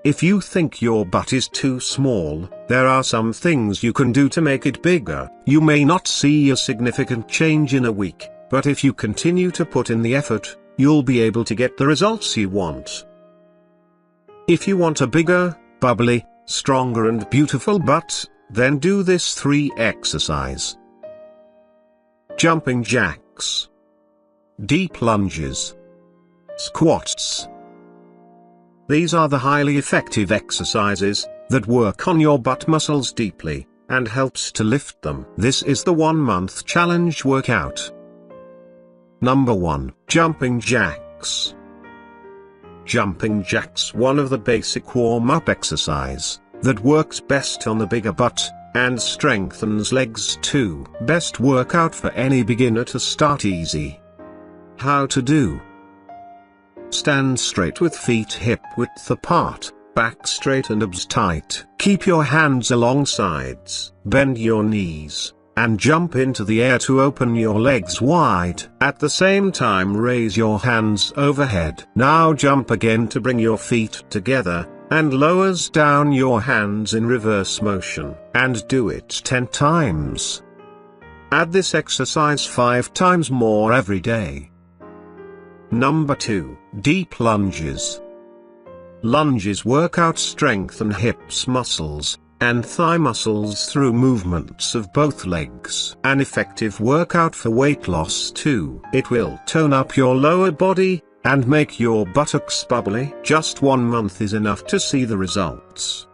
If you think your butt is too small, there are some things you can do to make it bigger. You may not see a significant change in a week, but if you continue to put in the effort, you'll be able to get the results you want. If you want a bigger, bubbly, stronger and beautiful butt, then do this 3 exercise. Jumping jacks, deep lunges, squats. These are the highly effective exercises that work on your butt muscles deeply and helps to lift them. This is the 1-month challenge workout. Number 1. Jumping jacks. Jumping jacks, one of the basic warm-up exercise that works best on the bigger butt and strengthens legs too. Best workout for any beginner to start easy. How to do. Stand straight with feet hip width apart, back straight and abs tight. Keep your hands along sides. Bend your knees, and jump into the air to open your legs wide. At the same time raise your hands overhead. Now jump again to bring your feet together, and lowers down your hands in reverse motion. And do it 10 times. Add this exercise 5 times more every day. Number 2. Deep lunges. Lunges work out strengthen hips muscles and thigh muscles through movements of both legs. An effective workout for weight loss too. It will tone up your lower body and make your buttocks bubbly. Just 1 month is enough to see the results.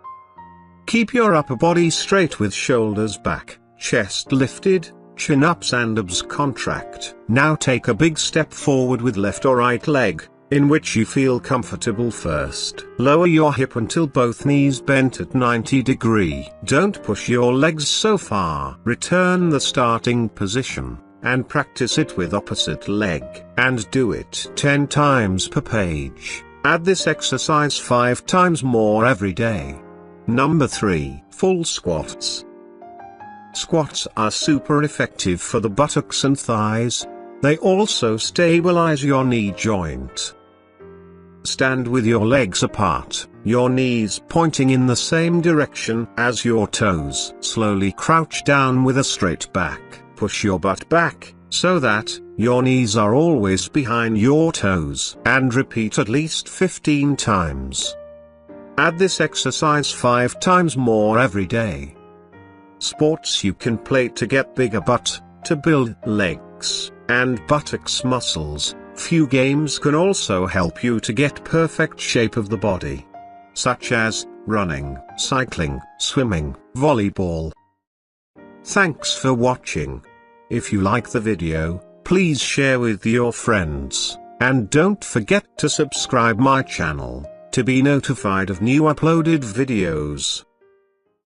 Keep your upper body straight with shoulders back, chest lifted, chin-ups and abs contract. Now take a big step forward with left or right leg, in which you feel comfortable first. Lower your hip until both knees bent at 90 degrees. Don't push your legs so far. Return the starting position, and practice it with opposite leg. And do it 10 times per page. Add this exercise 5 times more every day. Number 3. Full squats. Squats are super effective for the buttocks and thighs. They also stabilize your knee joint. Stand with your legs apart, your knees pointing in the same direction as your toes. Slowly crouch down with a straight back. Push your butt back, so that your knees are always behind your toes. And repeat at least 15 times. Add this exercise 5 times more every day. Sports you can play to get bigger butt, to build legs and buttocks muscles. Few games can also help you to get perfect shape of the body, such as running, cycling, swimming, volleyball. Thanks for watching. If you like the video, please share with your friends, and don't forget to subscribe my channel to be notified of new uploaded videos.